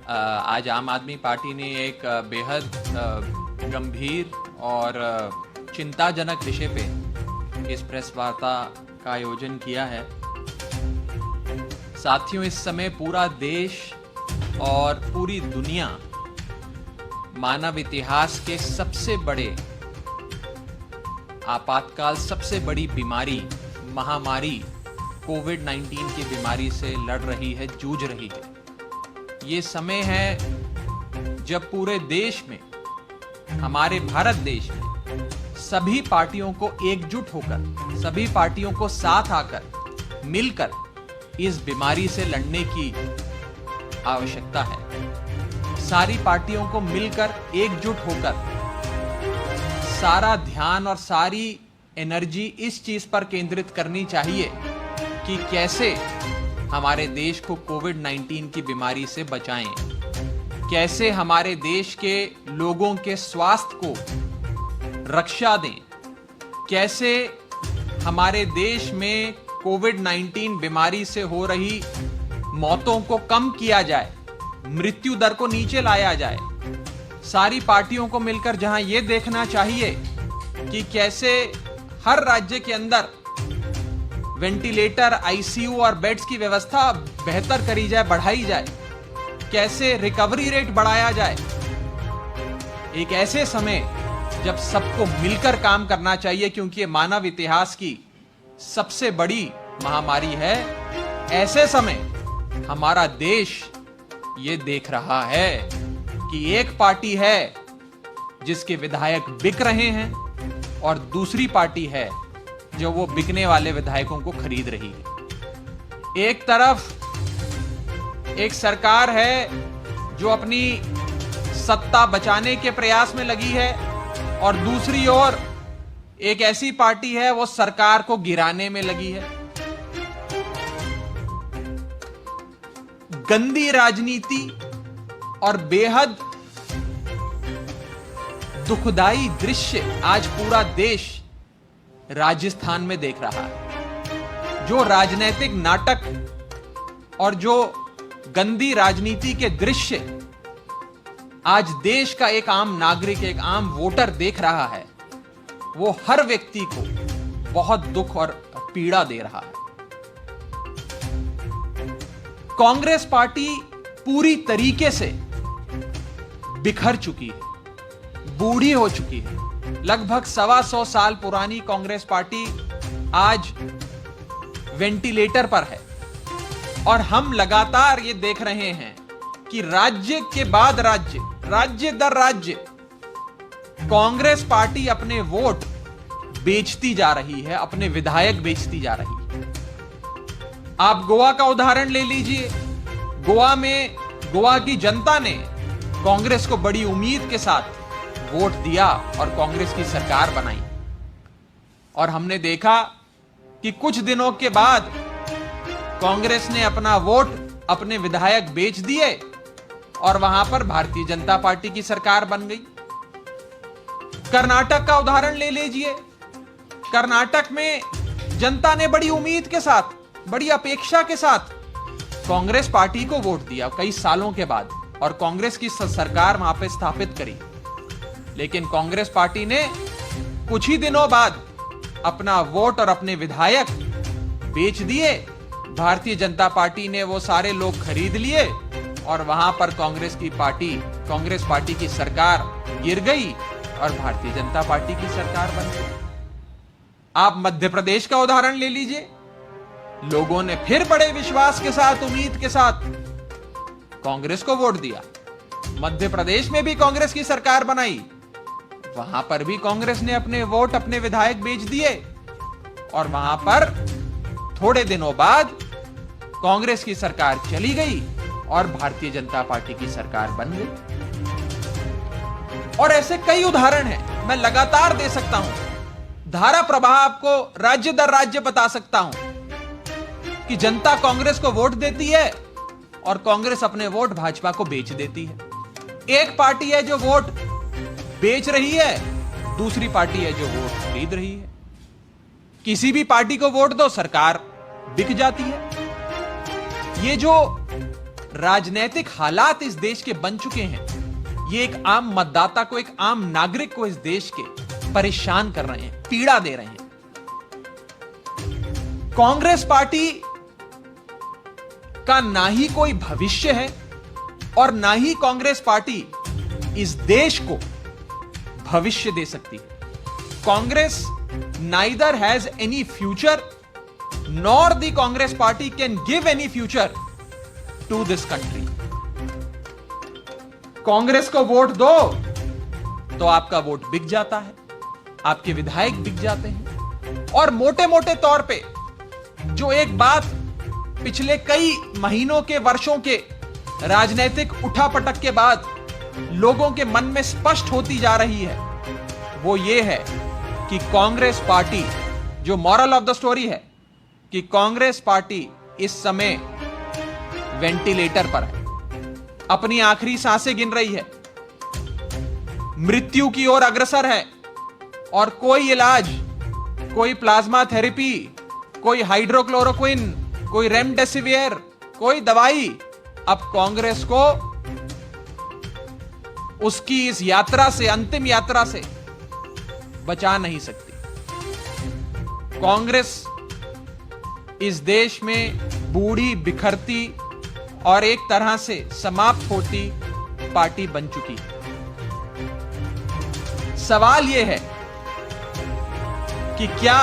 आज आम आदमी पार्टी ने एक बेहद गंभीर और चिंताजनक विषय पे इस प्रेस वार्ता का आयोजन किया है। साथियों, इस समय पूरा देश और पूरी दुनिया मानव इतिहास के सबसे बड़े आपातकाल, सबसे बड़ी बीमारी, महामारी कोविड-19 की बीमारी से लड़ रही है, जूझ रही है। ये समय है जब पूरे देश में, हमारे भारत देश में सभी पार्टियों को एकजुट होकर, सभी पार्टियों को साथ आकर, मिलकर इस बीमारी से लड़ने की आवश्यकता है। सारी पार्टियों को मिलकर, एकजुट होकर सारा ध्यान और सारी एनर्जी इस चीज पर केंद्रित करनी चाहिए कि कैसे हमारे देश को कोविड-19 की बीमारी से बचाएं, कैसे हमारे देश के लोगों के स्वास्थ्य को रक्षा दें, कैसे हमारे देश में कोविड-19 बीमारी से हो रही मौतों को कम किया जाए, मृत्यु दर को नीचे लाया जाए। सारी पार्टियों को मिलकर जहां यह देखना चाहिए कि कैसे हर राज्य के अंदर वेंटिलेटर, आईसीयू और बेड्स की व्यवस्था बेहतर करी जाए, बढ़ाई जाए, कैसे रिकवरी रेट बढ़ाया जाए। एक ऐसे समय जब सबको मिलकर काम करना चाहिए, क्योंकि ये मानव इतिहास की सबसे बड़ी महामारी है। ऐसे समय हमारा देश ये देख रहा है कि एक पार्टी है जिसके विधायक बिक रहे हैं और दूसरी पार्टी है जो वो बिकने वाले विधायकों को खरीद रही है। एक तरफ एक सरकार है जो अपनी सत्ता बचाने के प्रयास में लगी है और दूसरी ओर एक ऐसी पार्टी है वो सरकार को गिराने में लगी है। गंदी राजनीति और बेहद दुखदाई दृश्य आज पूरा देश राजस्थान में देख रहा है। जो राजनीतिक नाटक और जो गंदी राजनीति के दृश्य आज देश का एक आम नागरिक, एक आम वोटर देख रहा है, वो हर व्यक्ति को बहुत दुख और पीड़ा दे रहा है। कांग्रेस पार्टी पूरी तरीके से बिखर चुकी है, बूढ़ी हो चुकी है। लगभग 125 साल पुरानी कांग्रेस पार्टी आज वेंटिलेटर पर है और हम लगातार ये देख रहे हैं कि राज्य के बाद राज्य, राज्य दर राज्य कांग्रेस पार्टी अपने वोट बेचती जा रही है, अपने विधायक बेचती जा रही है। आप गोवा का उदाहरण ले लीजिए। गोवा में गोवा की जनता ने कांग्रेस को बड़ी उम्मीद के साथ वोट दिया और कांग्रेस की सरकार बनाई, और हमने देखा कि कुछ दिनों के बाद कांग्रेस ने अपना वोट, अपने विधायक बेच दिए और वहां पर भारतीय जनता पार्टी की सरकार बन गई। कर्नाटक का उदाहरण ले लीजिए। कर्नाटक में जनता ने बड़ी उम्मीद के साथ, बड़ी अपेक्षा के साथ कांग्रेस पार्टी को वोट दिया कई सालों के बाद और कांग्रेस की सरकार वहां पर स्थापित करी। लेकिन कांग्रेस पार्टी ने कुछ ही दिनों बाद अपना वोट और अपने विधायक बेच दिए। भारतीय जनता पार्टी ने वो सारे लोग खरीद लिए और वहां पर कांग्रेस पार्टी की सरकार गिर गई और भारतीय जनता पार्टी की सरकार बन गई। आप मध्य प्रदेश का उदाहरण ले लीजिए। लोगों ने फिर बड़े विश्वास के साथ, उम्मीद के साथ कांग्रेस को वोट दिया। मध्य प्रदेश में भी कांग्रेस की सरकार बनाई, वहां पर भी कांग्रेस ने अपने वोट, अपने विधायक बेच दिए और वहां पर थोड़े दिनों बाद कांग्रेस की सरकार चली गई और भारतीय जनता पार्टी की सरकार बन गई। और ऐसे कई उदाहरण हैं, मैं लगातार दे सकता हूं। धारा प्रवाह आपको राज्य दर राज्य बता सकता हूं कि जनता कांग्रेस को वोट देती है और कांग्रेस अपने वोट भाजपा को बेच देती है। एक पार्टी है जो वोट बेच रही है, दूसरी पार्टी है जो वोट खरीद रही है। किसी भी पार्टी को वोट दो, सरकार बिक जाती है। ये जो राजनीतिक हालात इस देश के बन चुके हैं, ये एक आम मतदाता को, एक आम नागरिक को इस देश के परेशान कर रहे हैं, पीड़ा दे रहे हैं। कांग्रेस पार्टी का ना ही कोई भविष्य है और ना ही कांग्रेस पार्टी इस देश को भविष्य दे सकती है। Congress neither has any future nor the Congress party can give any future to this country. Congress को वोट दो तो आपका वोट बिक जाता है, आपके विधायक बिक जाते हैं, और मोटे मोटे तौर पे जो एक बात पिछले कई महीनों के, वर्षों के राजनीतिक उठापटक के बाद लोगों के मन में स्पष्ट होती जा रही है, वो ये है कि कांग्रेस पार्टी, जो मॉरल ऑफ द स्टोरी है कि कांग्रेस पार्टी इस समय वेंटिलेटर पर है, अपनी आखिरी सांसें गिन रही है, मृत्यु की ओर अग्रसर है, और कोई इलाज, कोई प्लाज्मा थेरेपी, कोई हाइड्रोक्लोरोक्विन, कोई रेमडेसिवियर, कोई दवाई अब कांग्रेस को उसकी इस यात्रा से, अंतिम यात्रा से बचा नहीं सकती। कांग्रेस इस देश में बूढ़ी, बिखरती और एक तरह से समाप्त होती पार्टी बन चुकी है। सवाल यह है कि क्या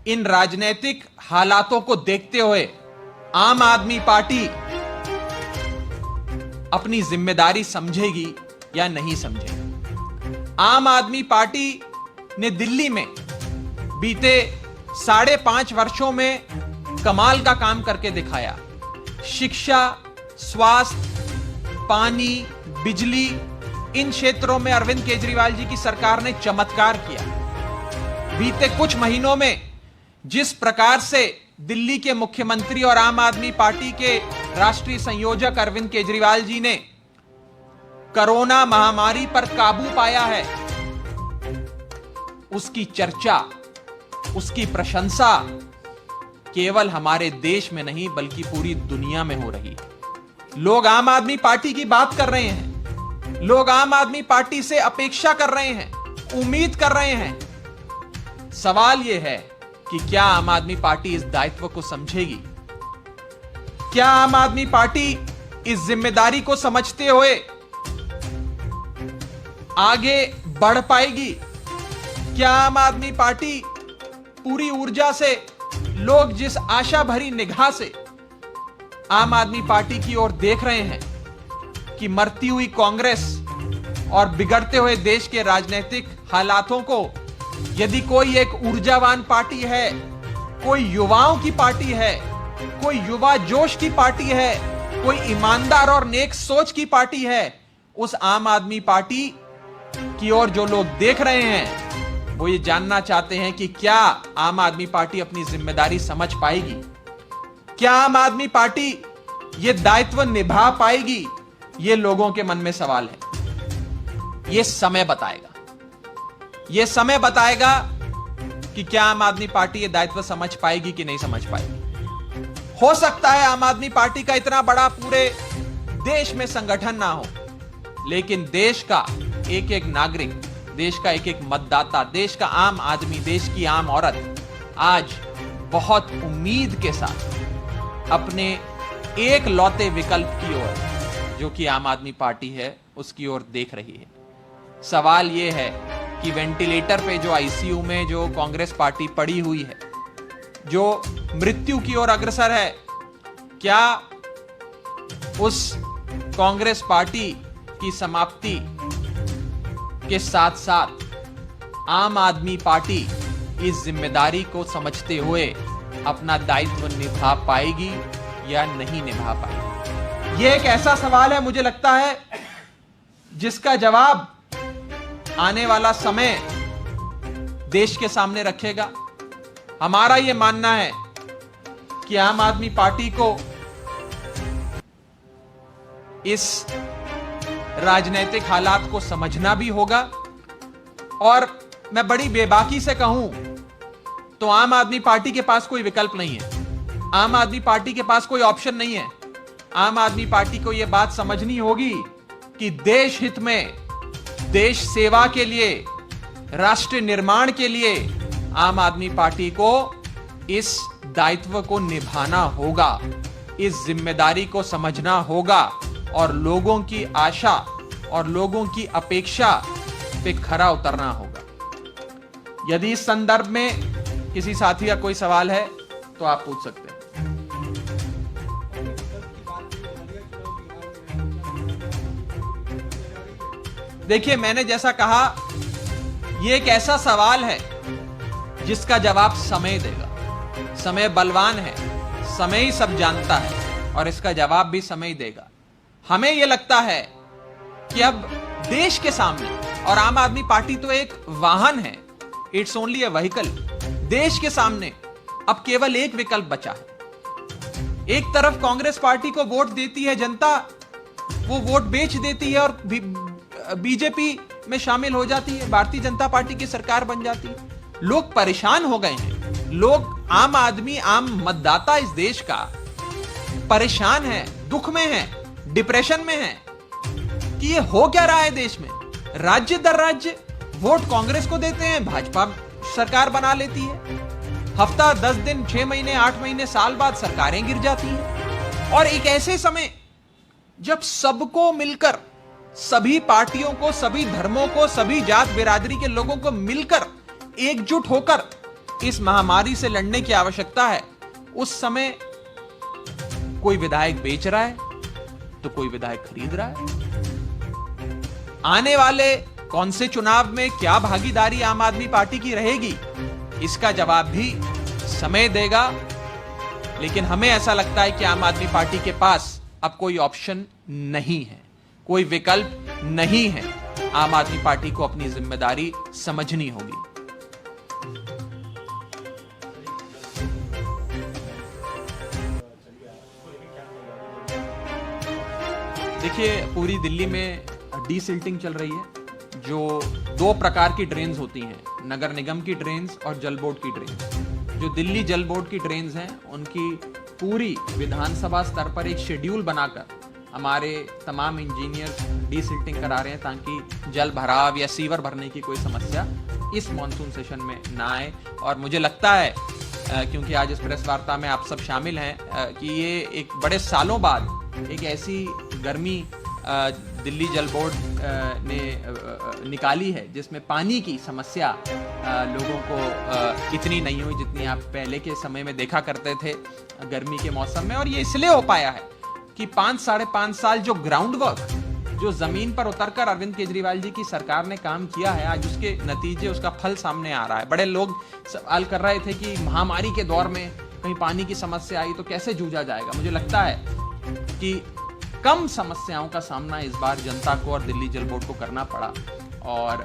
इन राजनीतिक हालातों को देखते हुए आम आदमी पार्टी अपनी जिम्मेदारी समझेगी या नहीं समझेगी? आम आदमी पार्टी ने दिल्ली में बीते 5.5 वर्षों में कमाल का काम करके दिखाया। शिक्षा, स्वास्थ्य, पानी, बिजली, इन क्षेत्रों में अरविंद केजरीवाल जी की सरकार ने चमत्कार किया। बीते कुछ महीनों में जिस प्रकार से दिल्ली के मुख्यमंत्री और आम आदमी पार्टी के राष्ट्रीय संयोजक अरविंद केजरीवाल जी ने कोरोना महामारी पर काबू पाया है, उसकी चर्चा, उसकी प्रशंसा केवल हमारे देश में नहीं बल्कि पूरी दुनिया में हो रही है। लोग आम आदमी पार्टी की बात कर रहे हैं, लोग आम आदमी पार्टी से अपेक्षा कर रहे हैं, उम्मीद कर रहे हैं। सवाल यह है कि क्या आम आदमी पार्टी इस दायित्व को समझेगी? क्या आम आदमी पार्टी इस जिम्मेदारी को समझते हुए आगे बढ़ पाएगी? क्या आम आदमी पार्टी पूरी ऊर्जा से, लोग जिस आशा भरी निगाह से आम आदमी पार्टी की ओर देख रहे हैं कि मरती हुई कांग्रेस और बिगड़ते हुए देश के राजनीतिक हालातों को यदि कोई एक ऊर्जावान पार्टी है, कोई युवाओं की पार्टी है, कोई युवा जोश की पार्टी है, कोई ईमानदार और नेक सोच की पार्टी है, उस आम आदमी पार्टी की ओर जो लोग देख रहे हैं वो ये जानना चाहते हैं कि क्या आम आदमी पार्टी अपनी जिम्मेदारी समझ पाएगी? क्या आम आदमी पार्टी ये दायित्व निभा पाएगी? ये लोगों के मन में सवाल है। ये समय बताएगा, ये समय बताएगा कि क्या आम आदमी पार्टी ये दायित्व समझ पाएगी कि नहीं समझ पाएगी। हो सकता है आम आदमी पार्टी का इतना बड़ा पूरे देश में संगठन ना हो, लेकिन देश का एक एक नागरिक, देश का एक एक मतदाता, देश का आम आदमी, देश की आम औरत आज बहुत उम्मीद के साथ अपने एक लौते विकल्प की ओर, जो कि आम आदमी पार्टी है, उसकी ओर देख रही है। सवाल यह है कि वेंटिलेटर पे जो आईसीयू में जो कांग्रेस पार्टी पड़ी हुई है, जो मृत्यु की ओर अग्रसर है, क्या उस कांग्रेस पार्टी की समाप्ति के साथ साथ आम आदमी पार्टी इस जिम्मेदारी को समझते हुए अपना दायित्व निभा पाएगी या नहीं निभा पाएगी? यह एक ऐसा सवाल है, मुझे लगता है, जिसका जवाब आने वाला समय देश के सामने रखेगा। हमारा यह मानना है कि आम आदमी पार्टी को इस राजनीतिक हालात को समझना भी होगा, और मैं बड़ी बेबाकी से कहूं तो आम आदमी पार्टी के पास कोई विकल्प नहीं है, आम आदमी पार्टी के पास कोई ऑप्शन नहीं है। आम आदमी पार्टी को यह बात समझनी होगी कि देश हित में, देश सेवा के लिए, राष्ट्र निर्माण के लिए आम आदमी पार्टी को इस दायित्व को निभाना होगा, इस जिम्मेदारी को समझना होगा और लोगों की आशा और लोगों की अपेक्षा पे खरा उतरना होगा। यदि इस संदर्भ में किसी साथी का कोई सवाल है तो आप पूछ सकते हैं। देखिए, मैंने जैसा कहा, यह एक ऐसा सवाल है जिसका जवाब समय देगा। समय बलवान है, समय ही सब जानता है और इसका जवाब भी समय देगा। हमें यह लगता है कि अब देश के सामने, और आम आदमी पार्टी तो एक वाहन है, इट्स ओनली अ व्हीकल, देश के सामने अब केवल एक विकल्प बचा है। एक तरफ कांग्रेस पार्टी को वोट देती है जनता, वो वोट बेच देती है और बीजेपी में शामिल हो जाती है, भारतीय जनता पार्टी की सरकार बन जाती है। लोग परेशान हो गए हैं, लोग, आम आदमी, आम मतदाता इस देश का परेशान है, दुख में है, डिप्रेशन में है कि ये हो क्या रहा है देश में। राज्य दर राज्य वोट कांग्रेस को देते हैं, भाजपा सरकार बना लेती है, हफ्ता 10 दिन, 6 महीने, 8 महीने, साल बाद सरकारें गिर जाती हैं। और एक ऐसे समय जब सबको मिलकर, सभी पार्टियों को, सभी धर्मों को, सभी जात बिरादरी के लोगों को मिलकर एकजुट होकर इस महामारी से लड़ने की आवश्यकता है, उस समय कोई विधायक बेच रहा है तो कोई विधायक खरीद रहा है। आने वाले कौन से चुनाव में क्या भागीदारी आम आदमी पार्टी की रहेगी, इसका जवाब भी समय देगा। लेकिन हमें ऐसा लगता है कि आम आदमी पार्टी के पास अब कोई ऑप्शन नहीं है, कोई विकल्प नहीं है। आम आदमी पार्टी को अपनी जिम्मेदारी समझनी होगी। देखिए, पूरी दिल्ली में डीसिल्टिंग चल रही है। जो 2 प्रकार की ड्रेन्स होती हैं, नगर निगम की ड्रेन्स और जल बोर्ड की ड्रेन्स। जो दिल्ली जल बोर्ड की ड्रेन्स हैं, उनकी पूरी विधानसभा स्तर पर एक शेड्यूल बनाकर हमारे तमाम इंजीनियर्स डीसिल्टिंग करा रहे हैं ताकि जल भराव या सीवर भरने की कोई समस्या इस मॉनसून सेशन में ना आए। और मुझे लगता है, क्योंकि आज इस प्रेस वार्ता में आप सब शामिल हैं, कि ये एक बड़े सालों बाद एक ऐसी गर्मी दिल्ली जल बोर्ड ने निकाली है जिसमें पानी की समस्या लोगों को इतनी नहीं हुई जितनी आप पहले के समय में देखा करते थे गर्मी के मौसम में। और ये इसलिए हो पाया है कि 5 - 5.5 साल जो ग्राउंड वर्क, जो जमीन पर उतरकर अरविंद केजरीवाल जी की सरकार ने काम किया है, आज उसके नतीजे, उसका फल सामने आ रहा है। बड़े लोग सवाल कर रहे थे कि महामारी के दौर में कहीं पानी की समस्या आई तो कैसे जूझा जाएगा। मुझे लगता है कि कम समस्याओं का सामना इस बार जनता को और दिल्ली जल बोर्ड को करना पड़ा। और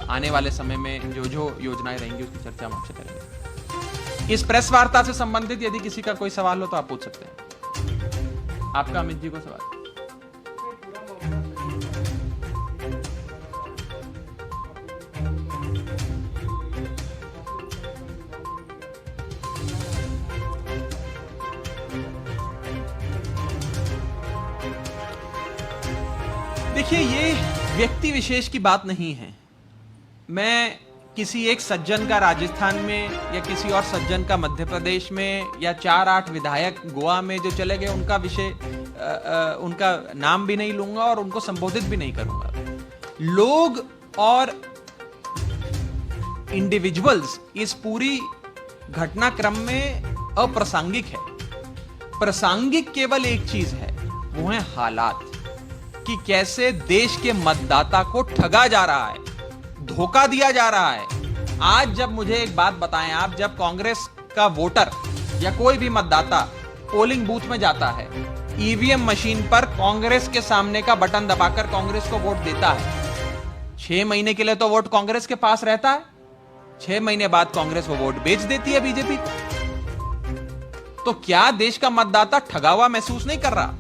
आने वाले समय में जो जो योजनाएं रहेंगी उसकी चर्चा हम आपसे करेंगे। इस प्रेस वार्ता से संबंधित यदि किसी का कोई सवाल हो तो आप पूछ सकते हैं। आपका अमित जी को सवाल। देखिए, ये व्यक्ति विशेष की बात नहीं है। मैं किसी एक सज्जन का राजस्थान में या किसी और सज्जन का मध्य प्रदेश में या 4-8 विधायक गोवा में जो चले गए उनका विषय, उनका नाम भी नहीं लूंगा और उनको संबोधित भी नहीं करूंगा। लोग और इंडिविजुअल्स इस पूरी घटनाक्रम में अप्रासंगिक है। प्रासंगिक केवल एक चीज है, वो है हालात, कि कैसे देश के मतदाता को ठगा जा रहा है, धोखा दिया जा रहा है। आज जब मुझे एक बात बताएं आप, जब कांग्रेस का वोटर या कोई भी मतदाता पोलिंग बूथ में जाता है, ईवीएम मशीन पर कांग्रेस के सामने का बटन दबाकर कांग्रेस को वोट देता है, 6 महीने के लिए तो वोट कांग्रेस के पास रहता है, 6 महीने बाद कांग्रेस वो वोट बेच देती है बीजेपी को। तो क्या देश का मतदाता ठगा हुआ महसूस नहीं कर रहा?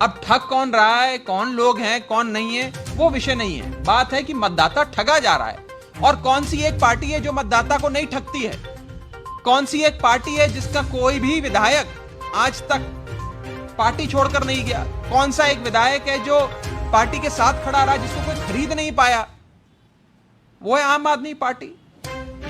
अब ठग कौन रहा है, कौन लोग हैं, कौन नहीं है, वो विषय नहीं है। बात है कि मतदाता ठगा जा रहा है। और कौन सी एक पार्टी है जो मतदाता को नहीं ठगती है? कौन सी एक पार्टी है जिसका कोई भी विधायक आज तक पार्टी छोड़कर नहीं गया? कौन सा एक विधायक है जो पार्टी के साथ खड़ा रहा, जिसको कोई खरीद नहीं पाया? वो है आम आदमी पार्टी।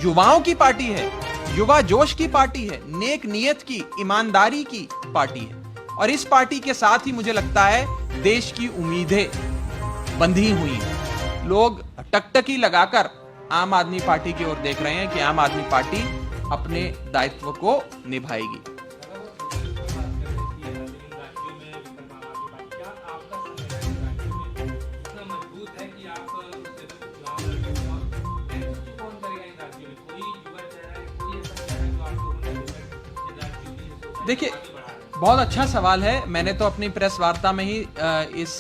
युवाओं की पार्टी है, युवा जोश की पार्टी है, नेक नियत की, ईमानदारी की पार्टी है। और इस पार्टी के साथ ही मुझे लगता है देश की उम्मीदें बंधी हुई हैं। लोग टकटकी लगाकर आम आदमी पार्टी की ओर देख रहे हैं कि आम आदमी पार्टी अपने दायित्व को निभाएगी। देखिए, बहुत अच्छा सवाल है। मैंने तो अपनी प्रेस वार्ता में ही इस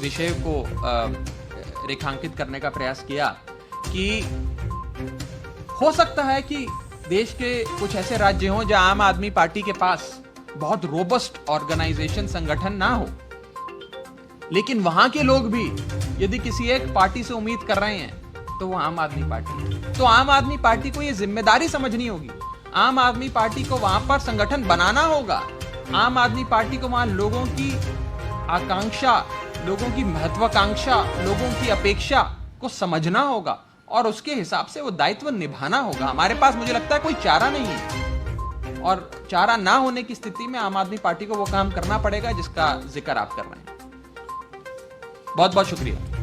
विषय को रेखांकित करने का प्रयास किया कि हो सकता है कि देश के कुछ ऐसे राज्य हों जहां आम आदमी पार्टी के पास बहुत रोबस्ट ऑर्गेनाइजेशन, संगठन ना हो, लेकिन वहां के लोग भी यदि किसी एक पार्टी से उम्मीद कर रहे हैं तो वो आम आदमी पार्टी है। तो आम आदमी पार्टी को ये जिम्मेदारी समझनी होगी। आम आदमी पार्टी को वहां पर संगठन बनाना होगा। आम आदमी पार्टी को वहां लोगों की आकांक्षा, लोगों की महत्वाकांक्षा, लोगों की अपेक्षा को समझना होगा और उसके हिसाब से वो दायित्व निभाना होगा। हमारे पास, मुझे लगता है, कोई चारा नहीं है और चारा ना होने की स्थिति में आम आदमी पार्टी को वो काम करना पड़ेगा जिसका जिक्र आप कर रहे हैं। बहुत बहुत शुक्रिया।